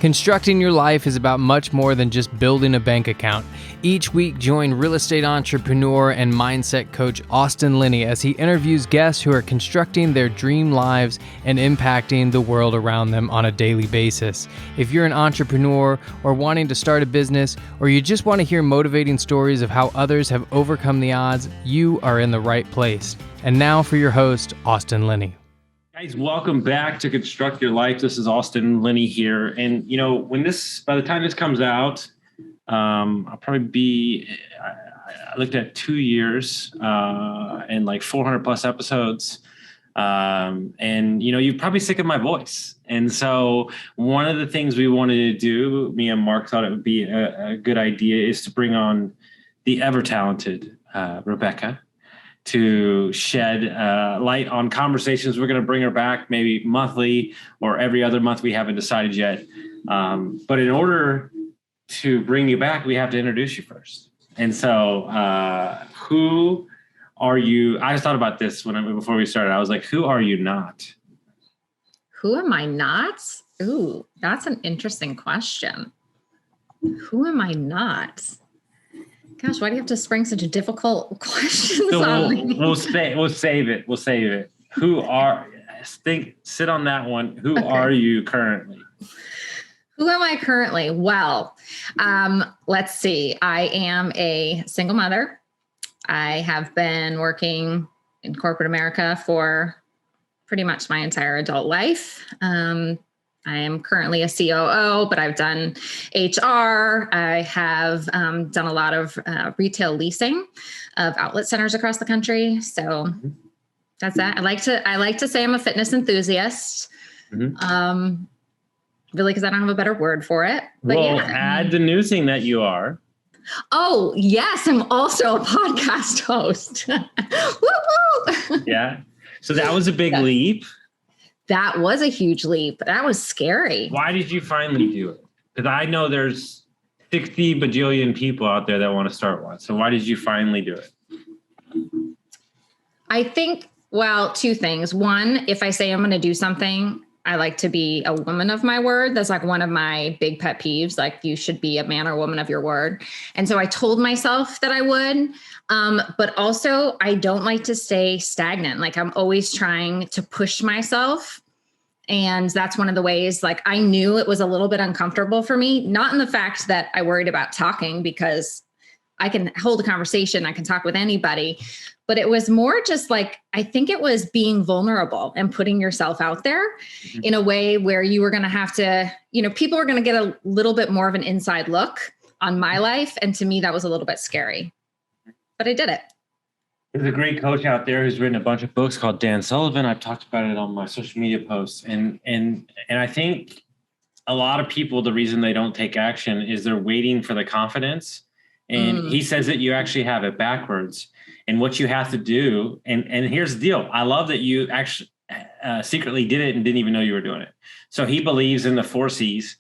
Constructing your life is about much more than just building a bank account. Each week, join real estate entrepreneur and mindset coach Austin Linney as he interviews guests who are constructing their dream lives and impacting the world around them on a daily basis. If you're an entrepreneur or wanting to start a business, or you just want to hear motivating stories of how others have overcome the odds, you are in the right place. And now for your host, Austin Linney. Guys, welcome back to Construct Your Life. This is Austin Linney here. And, by the time this comes out, I'll probably be, I looked at 2 years and like 400 plus episodes. You're probably sick of my voice. And so one of the things we wanted to do, me and Mark thought it would be a good idea, is to bring on the ever talented Rebecca to shed light on conversations. We're going to bring her back maybe monthly or every other month. We haven't decided yet. But in order to bring you back, we have to introduce you first. And so who are you? I just thought about this before we started. I was like, who are you not? Who am I not? Ooh, that's an interesting question. Who am I not? Gosh, why do you have to spring such a difficult questions on me? We'll save it. Sit on that one. Who are you currently? Who am I currently? Well, let's see. I am a single mother. I have been working in corporate America for pretty much my entire adult life. I am currently a COO, but I've done HR. I have done a lot of retail leasing of outlet centers across the country. So that's that. I like to say I'm a fitness enthusiast. Mm-hmm. Really, because I don't have a better word for it. But add the new thing that you are. Oh, yes. I'm also a podcast host. Woo-woo! Yeah. So that was a big leap. That was a huge leap. That was scary. Why did you finally do it? Because I know there's 60 bajillion people out there that want to start one. So why did you finally do it? I think, two things. One, if I say I'm going to do something, I like to be a woman of my word. That's like one of my big pet peeves. Like, you should be a man or woman of your word. And so I told myself that I would. But also, I don't like to stay stagnant. Like, I'm always trying to push myself. And that's one of the ways, like, I knew it was a little bit uncomfortable for me, not in the fact that I worried about talking, because I can hold a conversation, I can talk with anybody, but it was more just like, I think it was being vulnerable and putting yourself out there in a way where you were going to have to, people were going to get a little bit more of an inside look on my life. And to me, that was a little bit scary, but I did it. There's a great coach out there who's written a bunch of books called Dan Sullivan. I've talked about it on my social media posts. And I think a lot of people, the reason they don't take action is they're waiting for the confidence. And he says that you actually have it backwards. And what you have to do, and here's the deal. I love that you actually secretly did it and didn't even know you were doing it. So he believes in the 4 C's.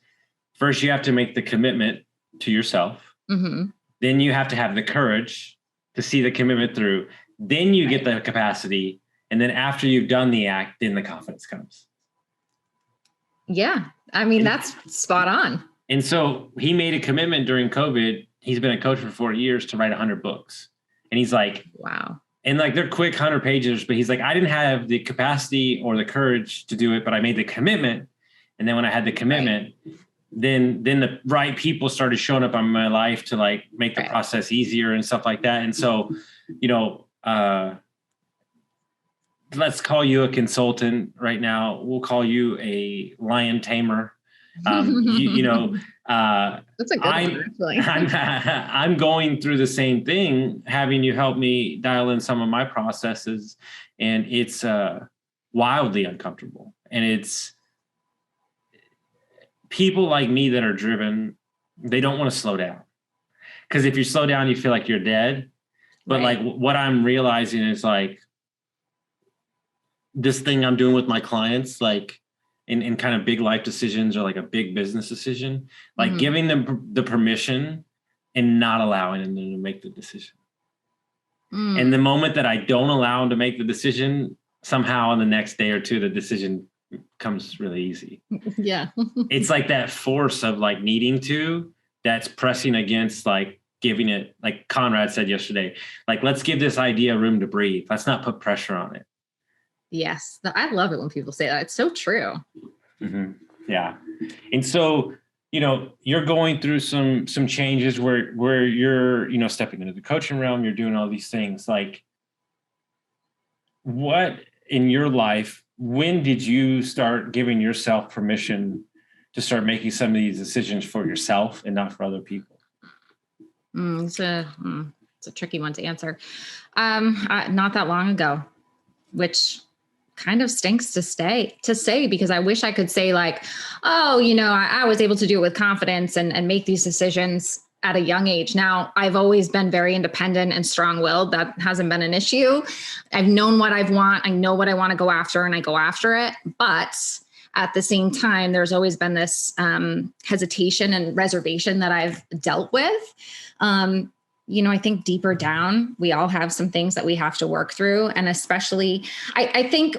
First, you have to make the commitment to yourself. Mm-hmm. Then you have to have the courage to see the commitment through. Then you get the capacity. And then after you've done the act, then the confidence comes. Yeah. I mean, that's spot on. And so he made a commitment during COVID. He's been a coach for 4 years to write 100 books. And he's like, wow. And like, they're quick 100 pages, but he's like, I didn't have the capacity or the courage to do it, but I made the commitment. And then when I had the commitment, then the right people started showing up in my life to like make the process easier and stuff like that. And so, let's call you a consultant right now. We'll call you a lion tamer. That's a good one. I'm going through the same thing, having you help me dial in some of my processes, and it's wildly uncomfortable. And it's people like me that are driven, they don't want to slow down. Because if you slow down, you feel like you're dead. But like what I'm realizing is like this thing I'm doing with my clients, like in kind of big life decisions or like a big business decision, like giving them the permission and not allowing them to make the decision. And the moment that I don't allow them to make the decision, somehow in the next day or two, the decision comes really easy. Yeah. It's like that force of like needing to, that's pressing against like giving it, like Conrad said yesterday, like, let's give this idea room to breathe. Let's not put pressure on it. Yes. I love it when people say that. It's so true. Mm-hmm. Yeah. And so, you're going through some changes where you're, stepping into the coaching realm, you're doing all these things. Like, what in your life, when did you start giving yourself permission to start making some of these decisions for yourself and not for other people? It's a tricky one to answer. Not that long ago, which kind of stinks to say, because I wish I could say like, oh, I was able to do it with confidence and make these decisions at a young age. Now, I've always been very independent and strong-willed. That hasn't been an issue. I've known what I want. I know what I want to go after, and I go after it. But at the same time, there's always been this hesitation and reservation that I've dealt with. I think deeper down, we all have some things that we have to work through. And especially, I think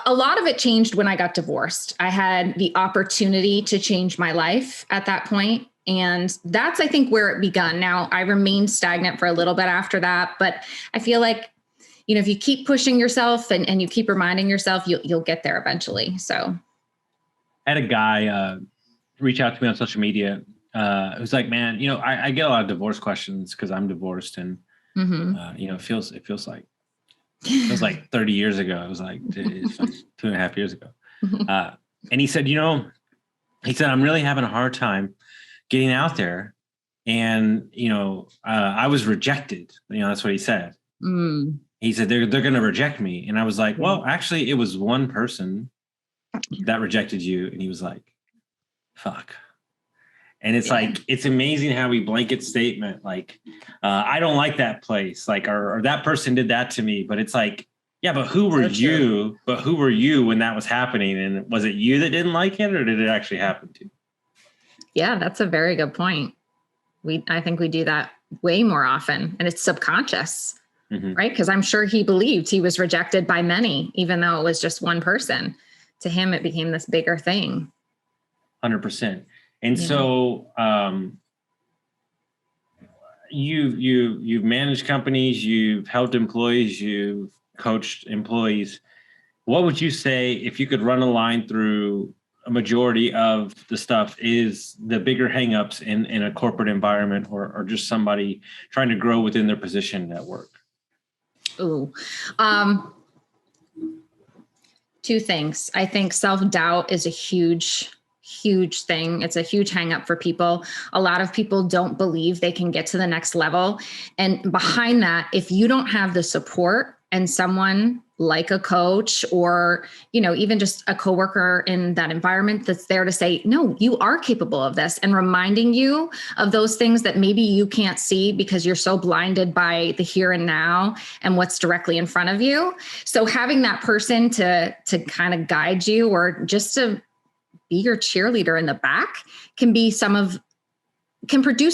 a lot of it changed when I got divorced. I had the opportunity to change my life at that point. And that's, I think, where it begun. Now, I remained stagnant for a little bit after that, but I feel like, if you keep pushing yourself and you keep reminding yourself, you'll get there eventually. So I had a guy reach out to me on social media. It was like, man, I get a lot of divorce questions because I'm divorced, and it feels like 30 years ago. It was like 2.5 years ago. And he said, I'm really having a hard time getting out there. And, I was rejected. That's what he said. He said, they're going to reject me. And I was like, well, actually, it was one person that rejected you. And he was like, fuck. And it's like, it's amazing how we blanket statement, like, I don't like that place, like, or that person did that to me. But it's like, yeah, but who were you? But who were you when that was happening? And was it you that didn't like it, or did it actually happen to you? Yeah, that's a very good point. I think we do that way more often, and it's subconscious, right? Because I'm sure he believed he was rejected by many, even though it was just one person. To him, it became this bigger thing. 100%. And so you've managed companies, you've helped employees, you've coached employees. What would you say, if you could run a line through a majority of the stuff, is the bigger hangups in a corporate environment or just somebody trying to grow within their position at work? Ooh. Two things. I think self-doubt is a huge thing. It's a huge hang up for people. A lot of people don't believe they can get to the next level. And behind that, if you don't have the support and someone like a coach or, even just a coworker in that environment that's there to say, no, you are capable of this, and reminding you of those things that maybe you can't see because you're so blinded by the here and now and what's directly in front of you. So having that person to kind of guide you, or just to be your cheerleader in the back, can produce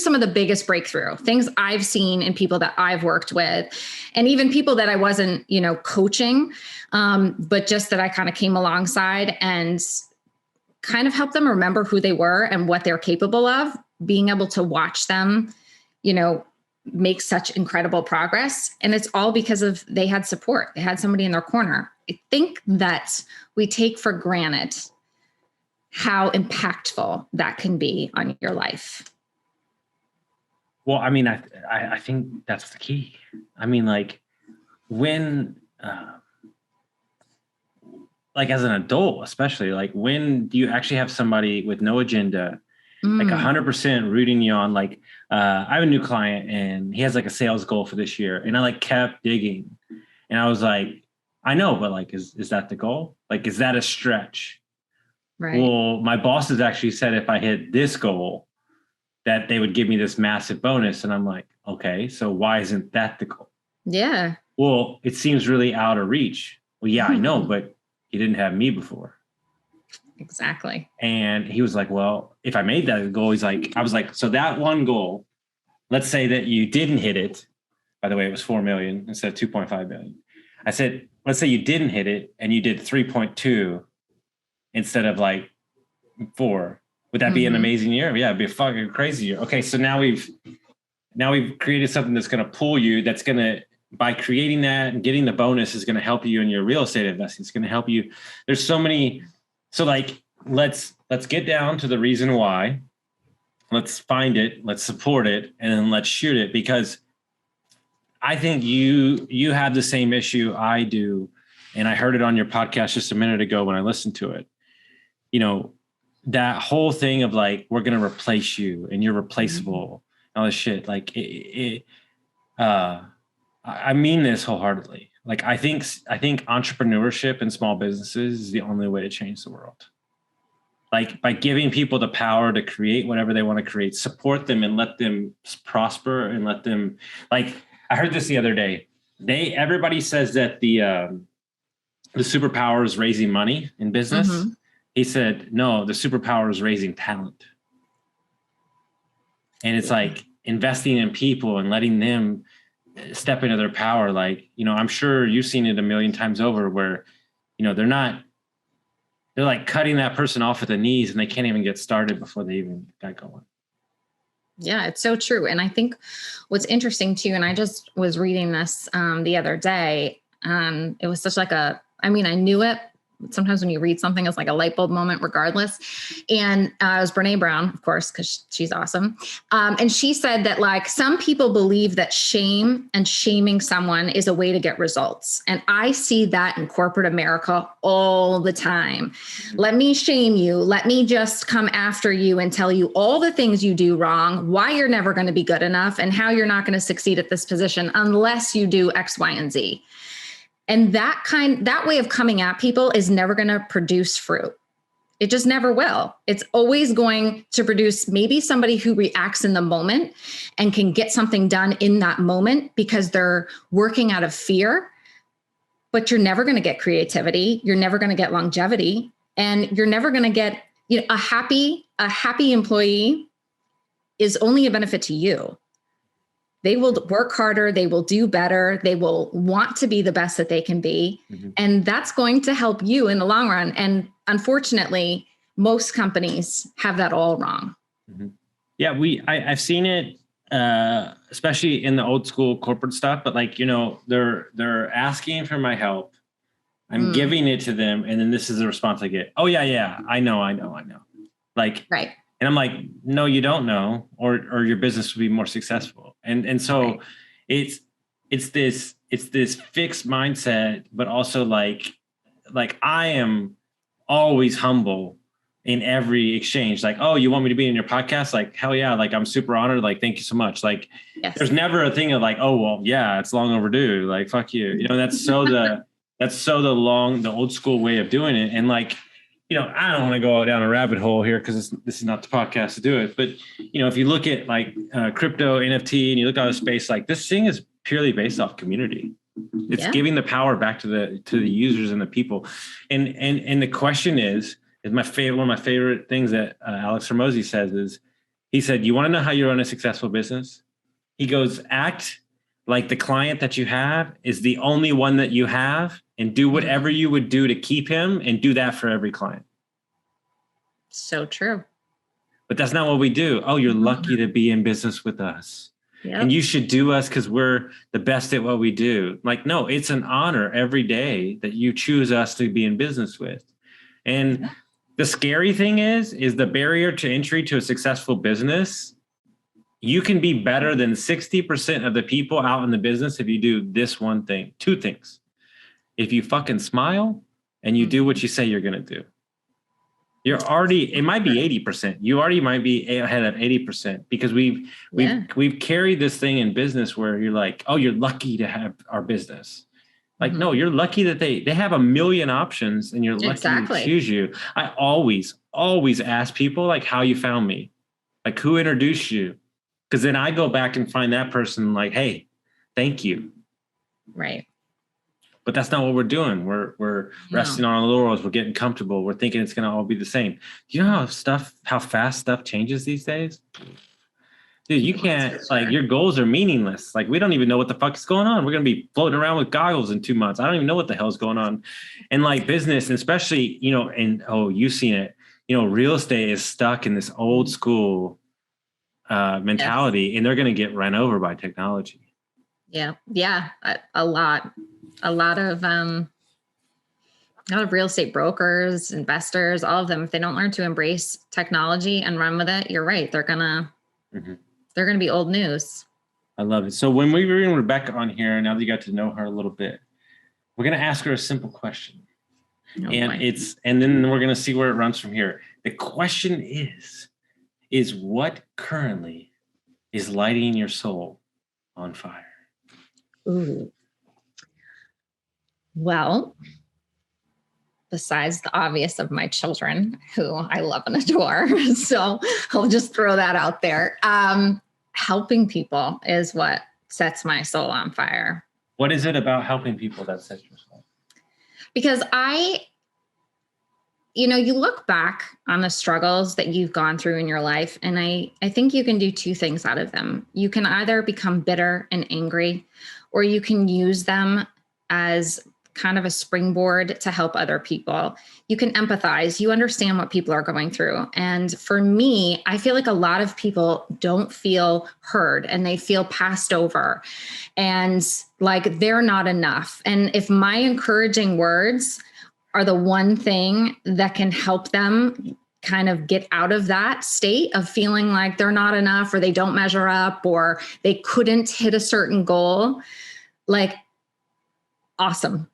some of the biggest breakthrough things I've seen in people that I've worked with, and even people that I wasn't, coaching, but just that I kind of came alongside and kind of helped them remember who they were and what they're capable of, being able to watch them, make such incredible progress. And it's all because of they had support. They had somebody in their corner. I think that we take for granted how impactful that can be on your life. Well, I mean, I think that's the key. I mean, like, when, like, as an adult, especially, like, when do you actually have somebody with no agenda, like 100% rooting you on? Like, I have a new client and he has like a sales goal for this year, and I like kept digging, and I was like, I know, but like, is that the goal? Like, is that a stretch? Right. Well, my bosses actually said if I hit this goal, that they would give me this massive bonus. And I'm like, okay, so why isn't that the goal? Yeah. Well, it seems really out of reach. Well, yeah, I know, but you didn't have me before. Exactly. And he was like, well, if I made that a goal, I was like, so that one goal, let's say that you didn't hit it. By the way, it was 4 million instead of 2.5 million. I said, let's say you didn't hit it and you did 3.2 instead of like 4. Would that be an amazing year? Yeah, it'd be a fucking crazy year. Okay, so now we've created something that's going to pull you. That's going to, by creating that and getting the bonus, is going to help you in your real estate investing. It's going to help you. There's so many. So like, let's get down to the reason why. Let's find it. Let's support it, and then let's shoot it. Because I think you have the same issue I do, and I heard it on your podcast just a minute ago when I listened to it. You know, that whole thing of like, we're going to replace you and you're replaceable, all this shit. Like I mean this wholeheartedly. Like, I think entrepreneurship and small businesses is the only way to change the world. Like, by giving people the power to create whatever they want to create, support them and let them prosper and let them, like, I heard this the other day. Everybody says that the superpower is raising money in business. He said, no, the superpower is raising talent. And it's like investing in people and letting them step into their power. Like, you know, I'm sure you've seen it a million times over where, you know, they're like cutting that person off at the knees and they can't even get started before they even got going. Yeah, it's so true. And I think what's interesting too, and I just was reading this the other day, it was such like I knew it. Sometimes when you read something, it's like a light bulb moment regardless. And it was Brene Brown, of course, because she's awesome. And she said that like some people believe that shame and shaming someone is a way to get results. And I see that in corporate America all the time. Let me shame you. Let me just come after you and tell you all the things you do wrong, why you're never going to be good enough, and how you're not going to succeed at this position unless you do X, Y, and Z. And that way of coming at people is never going to produce fruit. It just never will. It's always going to produce maybe somebody who reacts in the moment and can get something done in that moment because they're working out of fear, but you're never going to get creativity. You're never going to get longevity, and you're never going to get, you know, a happy employee is only a benefit to you. They will work harder. They will do better. They will want to be the best that they can be. And that's going to help you in the long run. And unfortunately, most companies have that all wrong. Yeah, I've seen it, especially in the old school corporate stuff, but like, you know, they're asking for my help. I'm giving it to them. And then this is the response I get. Oh yeah. I know. Like, right. And I'm like, no, you don't know, or your business will be more successful. And so right. it's this fixed mindset, but also like I am always humble in every exchange. Like, oh, you want me to be in your podcast? Like, hell yeah. Like, I'm super honored. Like, thank you so much. Like, yes. There's never a thing of like, oh, well, yeah, it's long overdue. Like, fuck you. You know, that's so the old school way of doing it. And like, you know, I don't want to go down a rabbit hole here because this is not the podcast to do it. But, you know, if you look at like crypto, NFT, and you look at the space, like this thing is purely based off community. It's giving the power back to the users and the people. And the question is one of my favorite things that Alex Hormozi says is, he said, you want to know how you run a successful business? He goes, act like the client that you have is the only one that you have, and do whatever you would do to keep him, and do that for every client. So true. But that's not what we do. Oh, you're lucky to be in business with us. Yep. And you should do us because we're the best at what we do. Like, no, it's an honor every day that you choose us to be in business with. And the scary thing is the barrier to entry to a successful business. You can be better than 60% of the people out in the business if you do this one thing, 2 things. If you fucking smile and you do what you say you're going to do, it might be 80%. You already might be ahead of 80% because we've carried this thing in business where you're like, oh, you're lucky to have our business. Like, no, you're lucky that they have a million options and you're lucky to choose you. I always ask people like how you found me, like who introduced you. Because then I go back and find that person like, hey, thank you. Right. But that's not what we're doing. We're resting on our laurels. We're getting comfortable. We're thinking it's going to all be the same. Do you know how fast stuff changes these days? dude, you can't, like, your goals are meaningless. Like, we don't even know what the fuck is going on. We're going to be floating around with goggles in 2 months. I don't even know what the hell's going on. And like business, and especially, and you've seen it, real estate is stuck in this old school mentality, yes. And they're going to get run over by technology. Yeah. Yeah. A lot of real estate brokers, investors, all of them, if they don't learn to embrace technology and run with it, you're right. They're going to be old news. I love it. So when we bring Rebecca on here, now that you got to know her a little bit, we're going to ask her a simple question. And then we're going to see where it runs from here. The question is what currently is lighting your soul on fire? Ooh. Well, besides the obvious of my children, who I love and adore. So I'll just throw that out there. Helping people is what sets my soul on fire. What is it about helping people that sets your soul? Because you look back on the struggles that you've gone through in your life, and I think you can do two things out of them. You can either become bitter and angry, or you can use them as kind of a springboard to help other people. You can empathize. You understand what people are going through. And for me, I feel like a lot of people don't feel heard and they feel passed over and like they're not enough. And if my encouraging words are the one thing that can help them kind of get out of that state of feeling like they're not enough or they don't measure up or they couldn't hit a certain goal, like, awesome.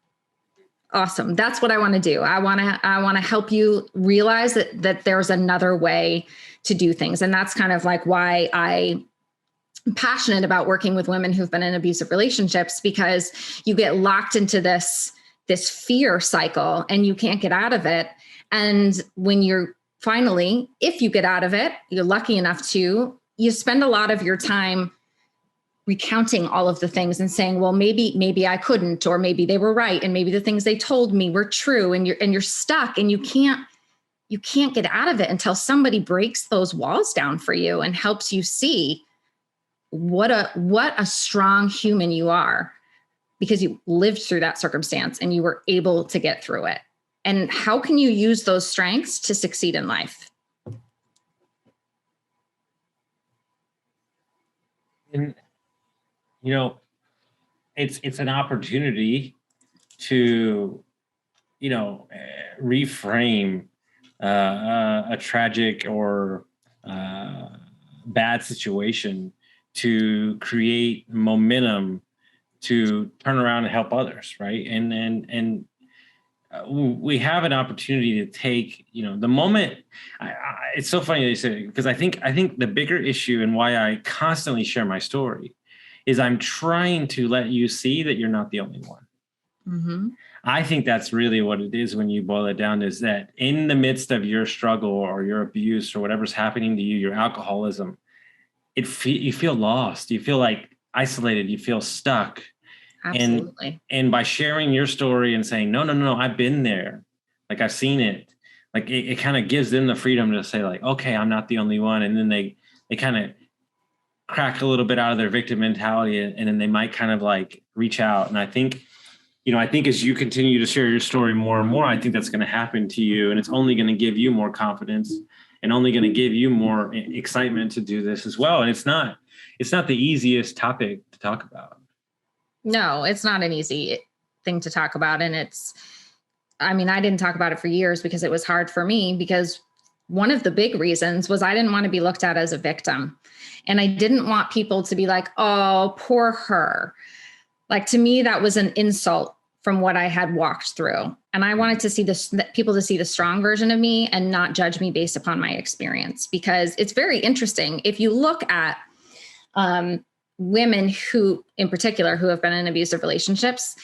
That's what I want to do. I want to help you realize that there's another way to do things. And that's kind of like why I'm passionate about working with women who've been in abusive relationships, because you get locked into this fear cycle and you can't get out of it. And when you're finally, if you get out of it, you're lucky enough to, you spend a lot of your time recounting all of the things and saying, well, maybe I couldn't, or maybe they were right. And maybe the things they told me were true. And you're stuck and you can't get out of it until somebody breaks those walls down for you and helps you see what a strong human you are, because you lived through that circumstance and you were able to get through it. And how can you use those strengths to succeed in life? And it's an opportunity to, reframe a tragic or bad situation to create momentum to turn around and help others, right? And we have an opportunity to take, the moment. It's so funny that you said it, because I think the bigger issue and why I constantly share my story is I'm trying to let you see that you're not the only one. Mm-hmm. I think that's really what it is when you boil it down, is that in the midst of your struggle or your abuse or whatever's happening to you, your alcoholism, you feel lost. You feel like isolated. You feel stuck. Absolutely. And by sharing your story and saying, no, I've been there. Like, I've seen it. Like, it kind of gives them the freedom to say, like, okay, I'm not the only one. And then they kind of crack a little bit out of their victim mentality, and then they might kind of like reach out. And I think as you continue to share your story more and more, I think that's going to happen to you, and it's only going to give you more confidence and only going to give you more excitement to do this as well. And it's not the easiest topic to talk about. No, it's not an easy thing to talk about. And I didn't talk about it for years because it was hard for me, because one of the big reasons was I didn't want to be looked at as a victim. And I didn't want people to be like, oh, poor her. Like, to me, that was an insult from what I had walked through. And I wanted to see people to see the strong version of me and not judge me based upon my experience, because it's very interesting. If you look at women who, in particular, who have been in abusive relationships,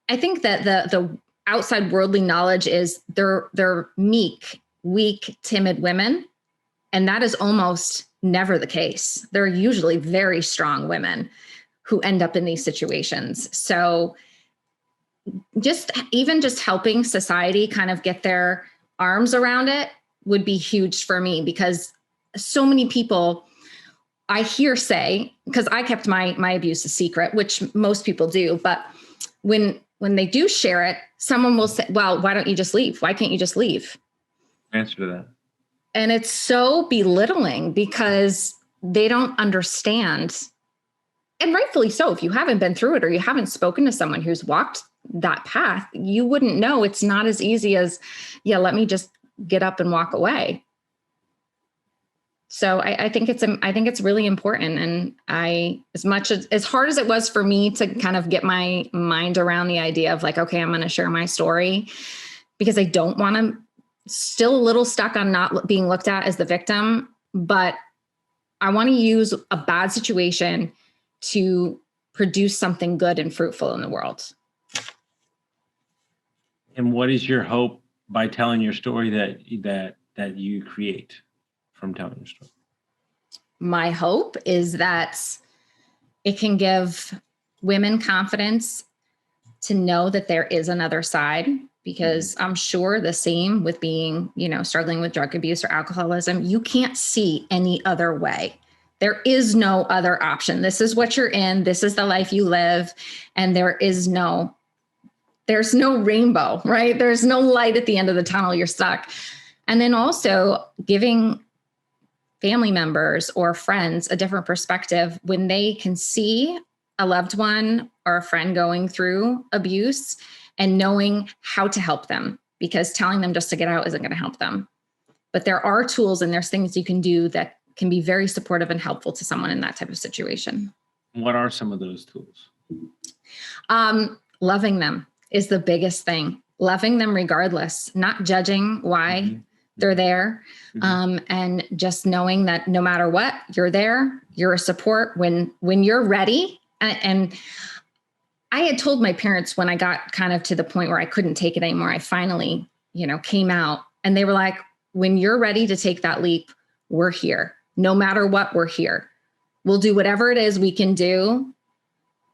I think that the outside worldly knowledge is they're meek, weak, timid women. And that is almost never the case. They're usually very strong women who end up in these situations. So just helping society kind of get their arms around it would be huge for me, because so many people I hear say, because I kept my abuse a secret, which most people do, but when they do share it, someone will say, well, why don't you just leave? Why can't you just leave? Answer to that. And it's so belittling because they don't understand. And rightfully so. If you haven't been through it or you haven't spoken to someone who's walked that path, you wouldn't know. It's not as easy as, yeah, let me just get up and walk away. So I think it's really important. And as hard as it was for me to kind of get my mind around the idea of like, okay, I'm going to share my story because I don't want to, still a little stuck on not being looked at as the victim, but I want to use a bad situation to produce something good and fruitful in the world. And what is your hope by telling your story that you create from telling your story? My hope is that it can give women confidence to know that there is another side, because I'm sure the same with being, struggling with drug abuse or alcoholism, you can't see any other way. There is no other option. This is what you're in. This is the life you live. And there's no rainbow, right? There's no light at the end of the tunnel. You're stuck. And then also giving family members or friends a different perspective when they can see a loved one or a friend going through abuse and knowing how to help them, because telling them just to get out isn't going to help them. But there are tools and there's things you can do that can be very supportive and helpful to someone in that type of situation. What are some of those tools? Loving them is the biggest thing. Loving them regardless, not judging why they're there. And just knowing that no matter what, you're there, you're a support when you're ready. And I had told my parents when I got kind of to the point where I couldn't take it anymore, I finally, came out, and they were like, when you're ready to take that leap, we're here. No matter what, we're here. We'll do whatever it is we can do,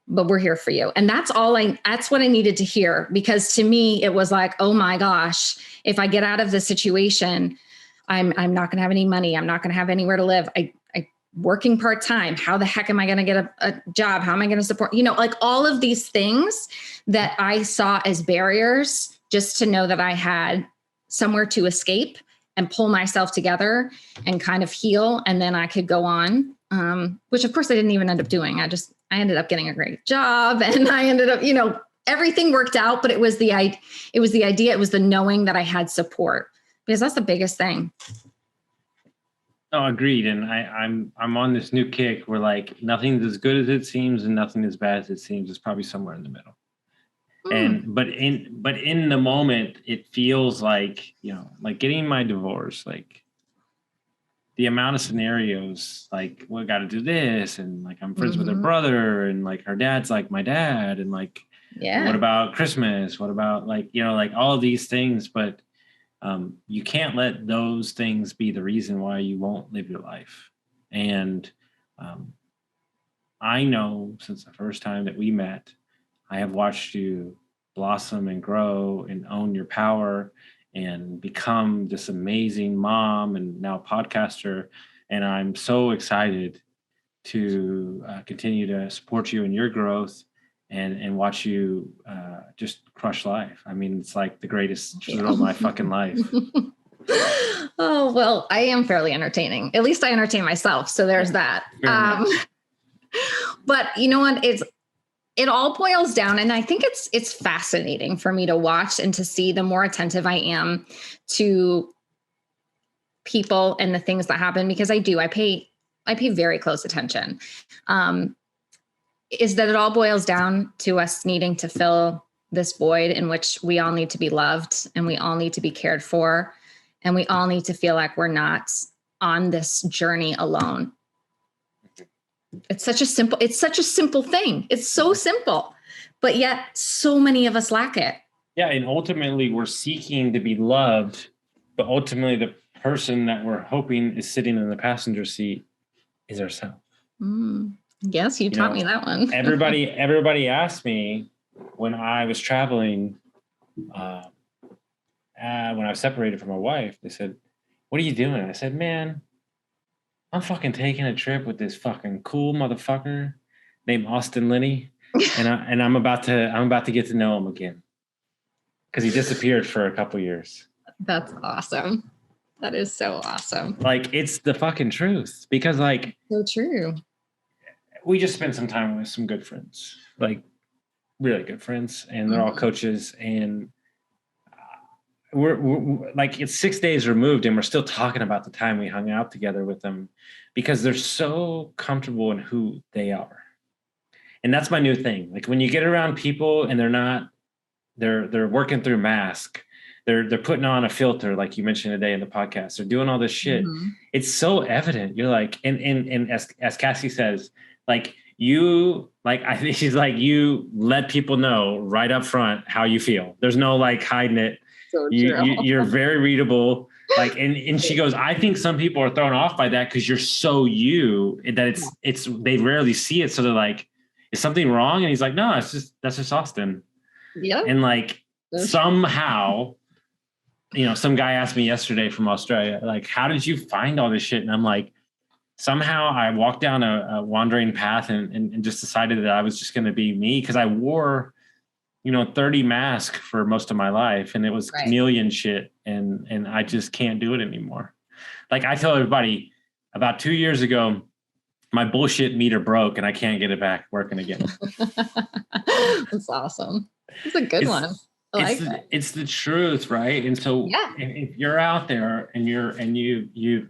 but we're here for you. And that's what I needed to hear, because to me, it was like, oh my gosh, if I get out of this situation, I'm not going to have any money. I'm not going to have anywhere to live. I working part-time. How the heck am I going to get a job? How am I going to support, like all of these things that I saw as barriers, just to know that I had somewhere to escape and pull myself together and kind of heal. And then I could go on, which of course I didn't even end up doing. I ended up getting a great job, and I ended up, everything worked out, but it was the idea, it was the knowing that I had support, because that's the biggest thing. Oh, agreed. And I'm on this new kick where like nothing's as good as it seems and nothing as bad as it seems. It's probably somewhere in the middle. But in the moment, it feels like, like getting my divorce, like the amount of scenarios, like, well, I got to do this. And like, I'm friends with her brother, and like her dad's like my dad. And like, what about Christmas? What about like, like all of these things, but you can't let those things be the reason why you won't live your life. And I know since the first time that we met, I have watched you blossom and grow and own your power and become this amazing mom and now podcaster. And I'm so excited to continue to support you in your growth and watch you just crush life. I mean, it's like the greatest thrill of my fucking life. Oh, well, I am fairly entertaining. At least I entertain myself. So there's that. But you know what? It all boils down. And I think it's fascinating for me to watch and to see the more attentive I am to people and the things that happen, because I pay very close attention. Is that it all boils down to us needing to fill this void in which we all need to be loved, and we all need to be cared for, and we all need to feel like we're not on this journey alone. It's such a simple thing. It's so simple, but yet so many of us lack it. Yeah. And ultimately we're seeking to be loved, but ultimately the person that we're hoping is sitting in the passenger seat is ourselves. Yes, you taught me that one. everybody asked me when I was traveling, when I was separated from my wife, they said, "What are you doing?" I said, "Man, I'm fucking taking a trip with this fucking cool motherfucker named Austin Linney, and I'm about to get to know him again because he disappeared for a couple years. That's awesome. That is so awesome. Like, it's the fucking truth, because like, So true. we just spent some time with some good friends, like really good friends, and they're all coaches, and we're like, it's 6 days removed and we're still talking about the time we hung out together with them, because they're so comfortable in who they are. And that's my new thing. Like, when you get around people and they're working through mask, they're putting on a filter, like you mentioned today in the podcast, they're doing all this shit. It's so evident. You're like, and as Cassie says, like, I think she's like, you let people know right up front how you feel. There's no like hiding it. So you're very readable. Like, and she goes, I think some people are thrown off by that because you're so you that it's they rarely see it. So they're like, is something wrong? And he's like, no, that's just Austin. Yeah. And like, somehow, some guy asked me yesterday from Australia, like, how did you find all this shit? And I'm like, somehow I walked down a wandering path and just decided that I was just going to be me, because I wore 30 masks for most of my life, and it was chameleon shit, and I just can't do it anymore. Like, I tell everybody, about 2 years ago, my bullshit meter broke and I can't get it back working again. That's awesome. It's a good one. It's the truth, right? And so if you're out there and you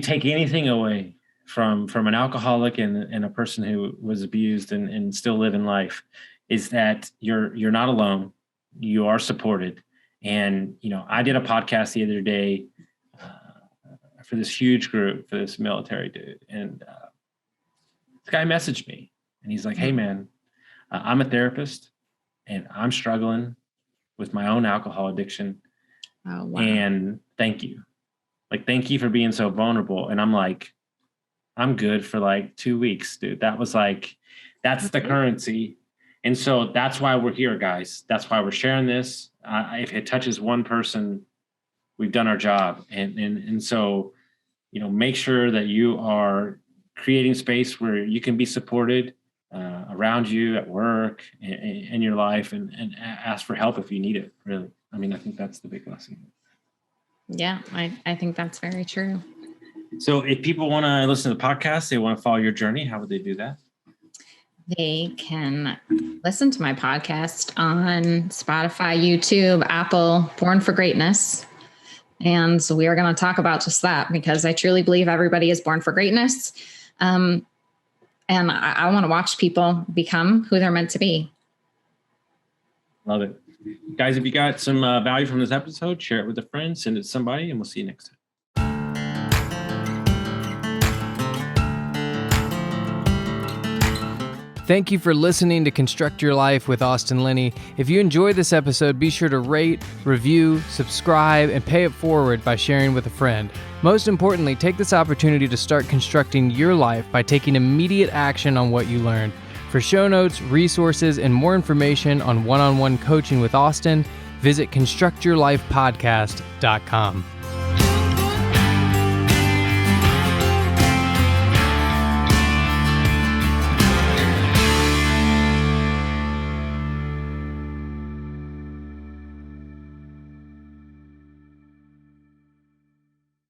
take anything away from an alcoholic and a person who was abused and still living life, is that you're not alone. You are supported. And, I did a podcast the other day for this huge group, for this military dude. And this guy messaged me and he's like, hey man, I'm a therapist and I'm struggling with my own alcohol addiction. Oh, wow. And thank you. Like, thank you for being so vulnerable. And I'm like, I'm good for like 2 weeks, dude. That was like, that's the currency. And so that's why we're here, guys. That's why we're sharing this. If it touches one person, we've done our job. And so, make sure that you are creating space where you can be supported around you at work, in your life, and ask for help if you need it, really. I mean, I think that's the big lesson. Yeah, I think that's very true. So if people want to listen to the podcast, they want to follow your journey, how would they do that? They can listen to my podcast on Spotify, YouTube, Apple, Born for Greatness. And so we are going to talk about just that, because I truly believe everybody is born for greatness. And I want to watch people become who they're meant to be. Love it. Guys, if you got some value from this episode, share it with a friend, send it to somebody, and we'll see you next time. Thank you for listening to Construct Your Life with Austin Linney. If you enjoyed this episode, be sure to rate, review, subscribe, and pay it forward by sharing with a friend. Most importantly, take this opportunity to start constructing your life by taking immediate action on what you learned. For show notes, resources, and more information on one-on-one coaching with Austin, visit constructyourlifepodcast.com.